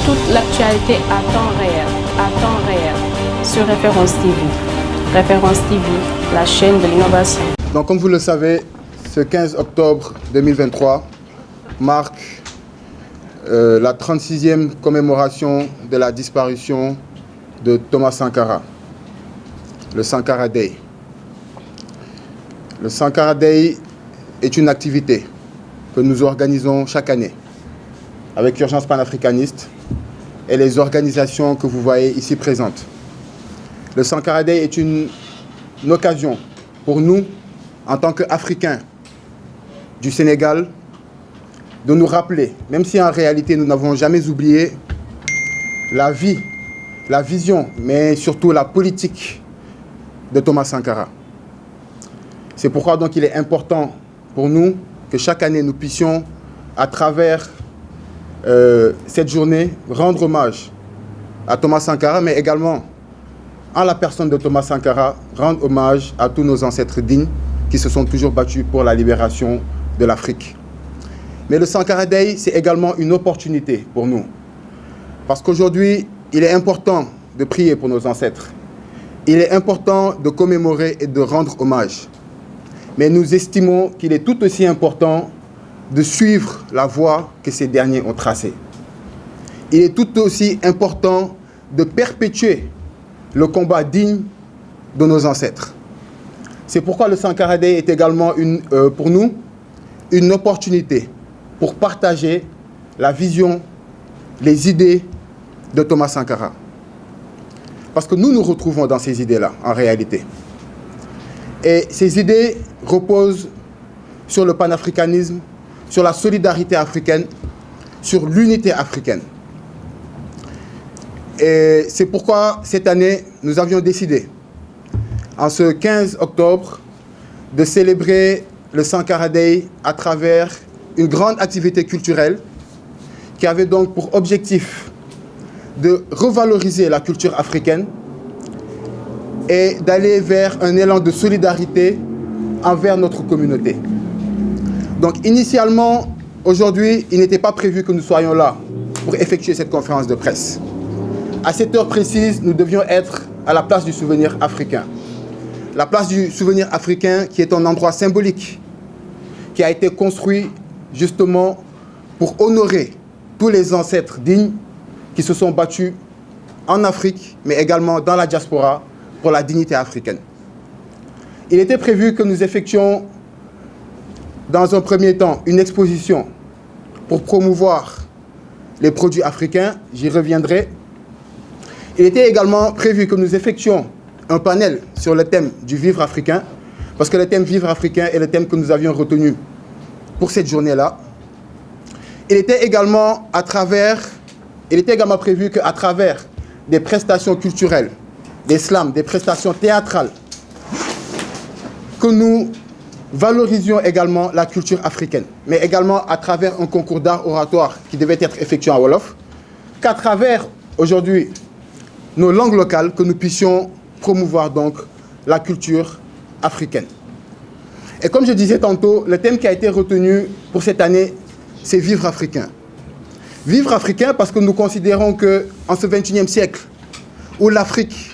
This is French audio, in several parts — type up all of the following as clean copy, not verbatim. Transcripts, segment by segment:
toute l'actualité à temps réel, sur Référence TV. Référence TV, la chaîne de l'innovation. Donc comme vous le savez, ce 15 octobre 2023 marque la 36e commémoration de la disparition de Thomas Sankara, le Sankara Day. Le Sankara Day est une activité que nous organisons chaque année avec l'Urgence panafricaniste et les organisations que vous voyez ici présentes. Le Sankara Day est une occasion pour nous, en tant qu'Africains du Sénégal, de nous rappeler, même si en réalité nous n'avons jamais oublié, la vie, la vision, mais surtout la politique de Thomas Sankara. C'est pourquoi donc il est important pour nous que chaque année nous puissions, à travers cette journée, rendre hommage à Thomas Sankara, mais également, en la personne de Thomas Sankara, rendre hommage à tous nos ancêtres dignes qui se sont toujours battus pour la libération de l'Afrique. Mais le Sankara Day, c'est également une opportunité pour nous. Parce qu'aujourd'hui, il est important de prier pour nos ancêtres. Il est important de commémorer et de rendre hommage. Mais nous estimons qu'il est tout aussi important de suivre la voie que ces derniers ont tracée. Il est tout aussi important de perpétuer le combat digne de nos ancêtres. C'est pourquoi le Sankara Day est également pour nous une opportunité pour partager la vision, les idées de Thomas Sankara. Parce que nous nous retrouvons dans ces idées-là, en réalité. Et ces idées reposent sur le panafricanisme, sur la solidarité africaine, sur l'unité africaine. Et c'est pourquoi cette année, nous avions décidé, en ce 15 octobre, de célébrer le Sankara Day à travers une grande activité culturelle qui avait donc pour objectif de revaloriser la culture africaine et d'aller vers un élan de solidarité envers notre communauté. Donc initialement, aujourd'hui, il n'était pas prévu que nous soyons là pour effectuer cette conférence de presse. À cette heure précise, nous devions être à la place du souvenir africain. La place du souvenir africain qui est un endroit symbolique, qui a été construit justement pour honorer tous les ancêtres dignes qui se sont battus en Afrique, mais également dans la diaspora pour la dignité africaine. Il était prévu que nous effectuions dans un premier temps une exposition pour promouvoir les produits africains, j'y reviendrai. Il était également prévu que nous effectuions un panel sur le thème du vivre africain, parce que le thème vivre africain est le thème que nous avions retenu pour cette journée-là. Il était également prévu qu'à travers des prestations culturelles, des slams, des prestations théâtrales, que nous valorisions également la culture africaine, mais également à travers un concours d'art oratoire qui devait être effectué en Wolof, qu'à travers aujourd'hui nos langues locales, que nous puissions promouvoir donc la culture africaine. Et comme je disais tantôt, le thème qui a été retenu pour cette année, c'est vivre africain. Vivre africain parce que nous considérons qu'en ce 21e siècle, où l'Afrique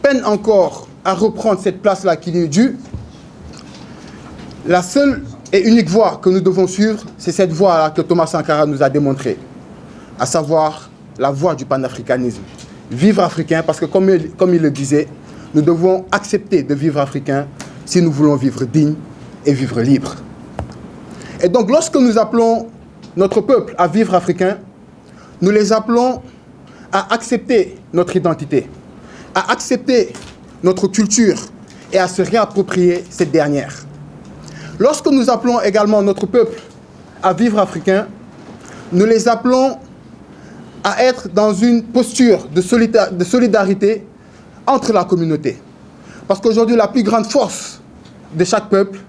peine encore à reprendre cette place-là qui lui est due, la seule et unique voie que nous devons suivre, c'est cette voie-là que Thomas Sankara nous a démontrée, à savoir la voie du panafricanisme. Vivre africain, parce que comme il le disait, nous devons accepter de vivre africain si nous voulons vivre digne et vivre libre. Et donc, lorsque nous appelons notre peuple à vivre africain, nous les appelons à accepter notre identité, à accepter notre culture et à se réapproprier cette dernière. Lorsque nous appelons également notre peuple à vivre africain, nous les appelons à être dans une posture de solidarité entre la communauté. Parce qu'aujourd'hui, la plus grande force de chaque peuple,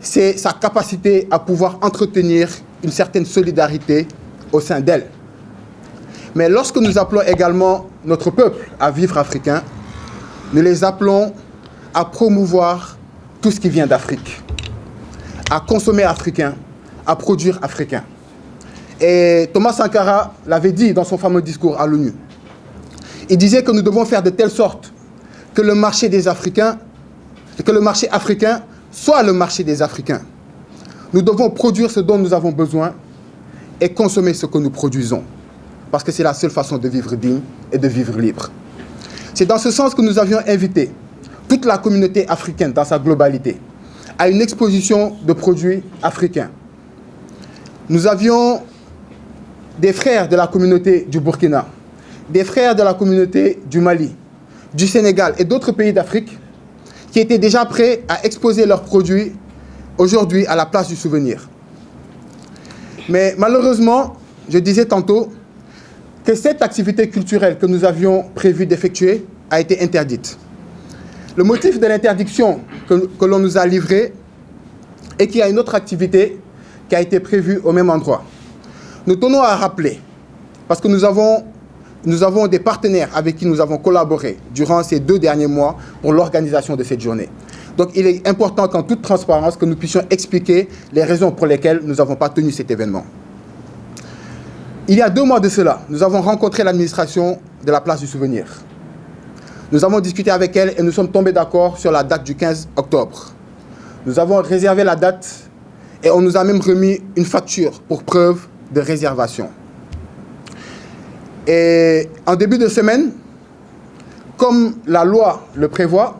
c'est sa capacité à pouvoir entretenir une certaine solidarité au sein d'elle. Mais lorsque nous appelons également notre peuple à vivre africain, nous les appelons à promouvoir tout ce qui vient d'Afrique, à consommer africain, à produire africain. Et Thomas Sankara l'avait dit dans son fameux discours à l'ONU. Il disait que nous devons faire de telle sorte que le marché des Africains, que le marché africain soit le marché des Africains. Nous devons produire ce dont nous avons besoin et consommer ce que nous produisons. Parce que c'est la seule façon de vivre digne et de vivre libre. C'est dans ce sens que nous avions invité toute la communauté africaine dans sa globalité à une exposition de produits africains. Nous avions des frères de la communauté du Burkina, des frères de la communauté du Mali, du Sénégal et d'autres pays d'Afrique qui étaient déjà prêts à exposer leurs produits aujourd'hui à la place du souvenir. Mais malheureusement, je disais tantôt que cette activité culturelle que nous avions prévu d'effectuer a été interdite. Le motif de l'interdiction que l'on nous a livré est qu'il y a une autre activité qui a été prévue au même endroit. Nous tenons à rappeler, parce que nous avons des partenaires avec qui nous avons collaboré durant ces 2 derniers mois pour l'organisation de cette journée. Donc il est important qu'en toute transparence, que nous puissions expliquer les raisons pour lesquelles nous n'avons pas tenu cet événement. Il y a 2 mois de cela, nous avons rencontré l'administration de la place du souvenir. Nous avons discuté avec elle et nous sommes tombés d'accord sur la date du 15 octobre. Nous avons réservé la date et on nous a même remis une facture pour preuve de réservation. Et en début de semaine, comme la loi le prévoit,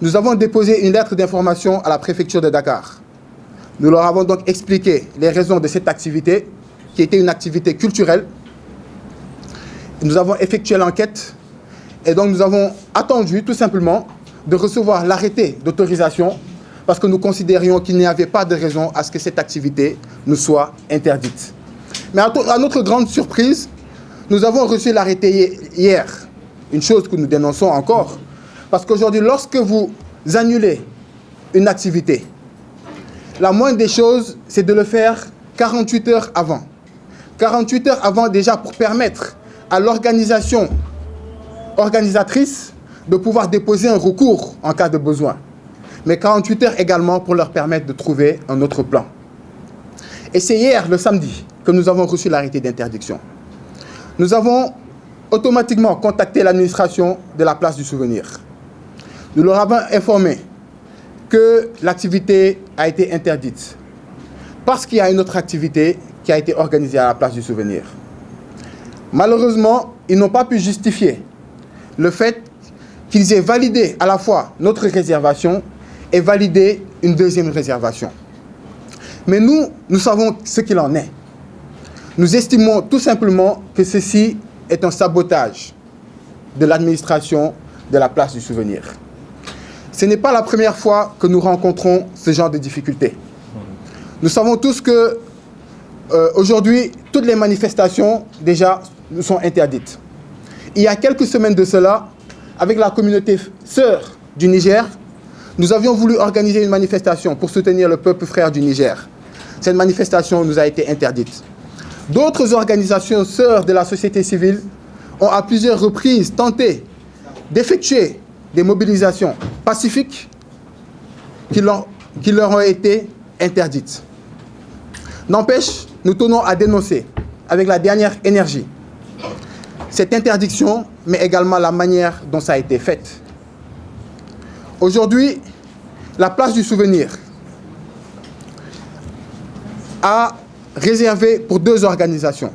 nous avons déposé une lettre d'information à la préfecture de Dakar. Nous leur avons donc expliqué les raisons de cette activité, qui était une activité culturelle. Nous avons effectué l'enquête et donc nous avons attendu tout simplement de recevoir l'arrêté d'autorisation parce que nous considérions qu'il n'y avait pas de raison à ce que cette activité nous soit interdite. Mais à notre grande surprise, nous avons reçu l'arrêté hier, une chose que nous dénonçons encore, parce qu'aujourd'hui, lorsque vous annulez une activité, la moindre des choses, c'est de le faire 48 heures avant. 48 heures avant déjà pour permettre à l'organisation organisatrice de pouvoir déposer un recours en cas de besoin. Mais 48 heures également pour leur permettre de trouver un autre plan. Et c'est hier, le samedi, que nous avons reçu l'arrêté d'interdiction. Nous avons automatiquement contacté l'administration de la place du souvenir. Nous leur avons informé que l'activité a été interdite parce qu'il y a une autre activité qui a été organisée à la place du souvenir. Malheureusement, ils n'ont pas pu justifier le fait qu'ils aient validé à la fois notre réservation et validé une deuxième réservation. Mais nous savons ce qu'il en est. Nous estimons tout simplement que ceci est un sabotage de l'administration de la place du souvenir. Ce n'est pas la première fois que nous rencontrons ce genre de difficultés. Nous savons tous que aujourd'hui, toutes les manifestations déjà nous sont interdites. Il y a quelques semaines de cela, avec la communauté sœur du Niger, nous avions voulu organiser une manifestation pour soutenir le peuple frère du Niger. Cette manifestation nous a été interdite. D'autres organisations sœurs de la société civile ont à plusieurs reprises tenté d'effectuer des mobilisations pacifiques qui leur ont été interdites. N'empêche, nous tenons à dénoncer avec la dernière énergie cette interdiction, mais également la manière dont ça a été fait. Aujourd'hui, la place du souvenir a réservé pour 2 organisations.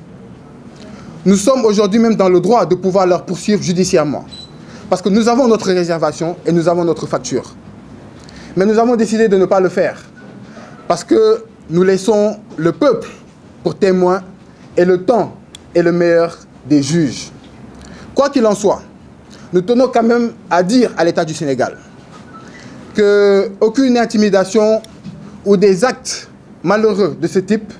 Nous sommes aujourd'hui même dans le droit de pouvoir leur poursuivre judiciairement, parce que nous avons notre réservation et nous avons notre facture. Mais nous avons décidé de ne pas le faire, parce que nous laissons le peuple pour témoin et le temps est le meilleur des juges. Quoi qu'il en soit, nous tenons quand même à dire à l'État du Sénégal qu'aucune intimidation ou des actes malheureux de ce type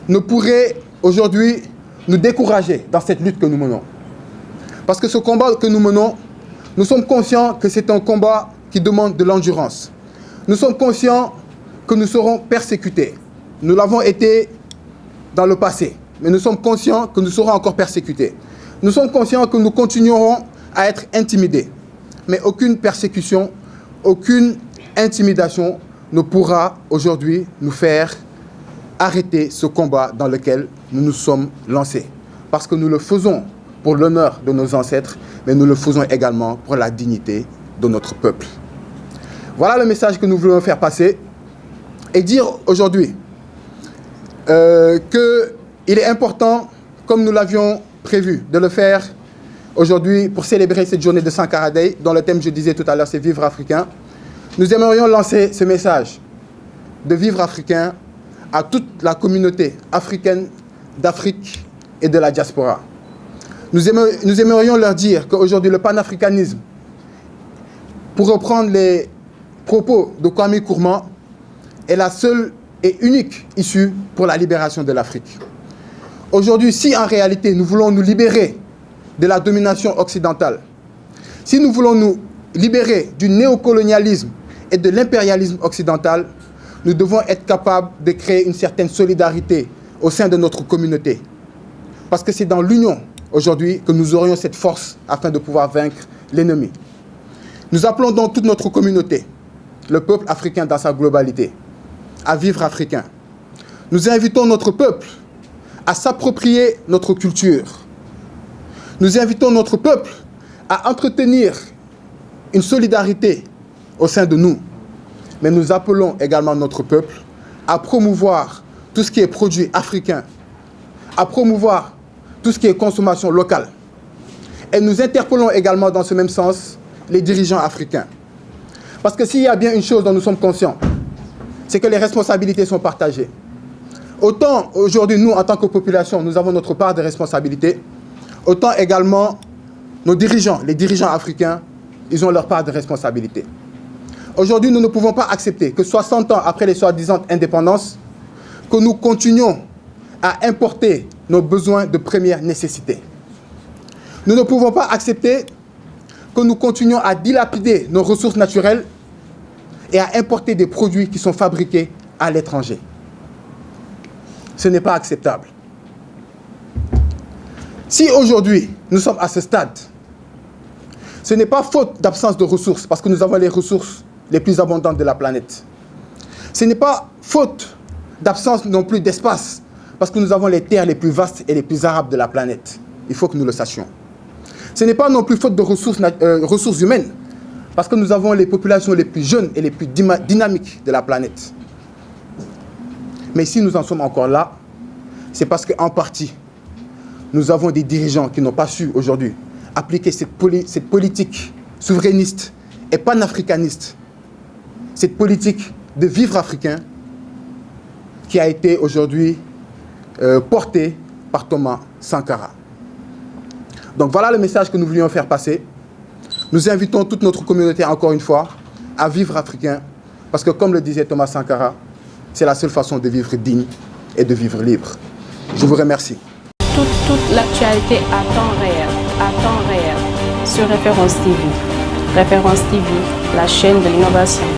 ne pourrait aujourd'hui nous décourager dans cette lutte que nous menons. Parce que ce combat que nous menons, nous sommes conscients que c'est un combat qui demande de l'endurance. Nous sommes conscients que nous serons persécutés. Nous l'avons été dans le passé, mais nous sommes conscients que nous serons encore persécutés. Nous sommes conscients que nous continuerons à être intimidés. Mais aucune persécution, aucune intimidation ne pourra aujourd'hui nous faire arrêter ce combat dans lequel nous nous sommes lancés. Parce que nous le faisons pour l'honneur de nos ancêtres, mais nous le faisons également pour la dignité de notre peuple. Voilà le message que nous voulons faire passer et dire aujourd'hui qu'il est important, comme nous l'avions prévu, de le faire aujourd'hui pour célébrer cette journée de Sankara Day, dont le thème, je disais tout à l'heure, c'est Vivre africain. Nous aimerions lancer ce message de Vivre africain à toute la communauté africaine d'Afrique et de la diaspora. Nous aimerions leur dire qu'aujourd'hui, le panafricanisme, pour reprendre les propos de Kwame Nkrumah, est la seule et unique issue pour la libération de l'Afrique. Aujourd'hui, si en réalité nous voulons nous libérer de la domination occidentale, si nous voulons nous libérer du néocolonialisme et de l'impérialisme occidental, nous devons être capables de créer une certaine solidarité au sein de notre communauté. Parce que c'est dans l'union, aujourd'hui, que nous aurions cette force afin de pouvoir vaincre l'ennemi. Nous appelons donc toute notre communauté, le peuple africain dans sa globalité, à vivre africain. Nous invitons notre peuple à s'approprier notre culture. Nous invitons notre peuple à entretenir une solidarité au sein de nous. Mais nous appelons également notre peuple à promouvoir tout ce qui est produit africain, à promouvoir tout ce qui est consommation locale. Et nous interpellons également dans ce même sens les dirigeants africains. Parce que s'il y a bien une chose dont nous sommes conscients, c'est que les responsabilités sont partagées. Autant aujourd'hui, nous, en tant que population, nous avons notre part de responsabilité, autant également nos dirigeants, les dirigeants africains, ils ont leur part de responsabilité. Aujourd'hui, nous ne pouvons pas accepter que 60 ans après les soi-disant indépendances, que nous continuions à importer nos besoins de première nécessité. Nous ne pouvons pas accepter que nous continuions à dilapider nos ressources naturelles et à importer des produits qui sont fabriqués à l'étranger. Ce n'est pas acceptable. Si aujourd'hui, nous sommes à ce stade, ce n'est pas faute d'absence de ressources, parce que nous avons les ressources les plus abondantes de la planète. Ce n'est pas faute d'absence non plus d'espace, parce que nous avons les terres les plus vastes et les plus arables de la planète. Il faut que nous le sachions. Ce n'est pas non plus faute de ressources humaines, parce que nous avons les populations les plus jeunes et les plus dynamiques de la planète. Mais si nous en sommes encore là, c'est parce qu'en partie, nous avons des dirigeants qui n'ont pas su aujourd'hui appliquer cette politique souverainiste et panafricaniste, cette politique de vivre africain qui a été aujourd'hui portée par Thomas Sankara. Donc voilà le message que nous voulions faire passer. Nous invitons toute notre communauté, encore une fois, à vivre africain, parce que comme le disait Thomas Sankara, c'est la seule façon de vivre digne et de vivre libre. Je vous remercie. Toute l'actualité à temps réel, sur Référence TV. Référence TV, la chaîne de l'innovation.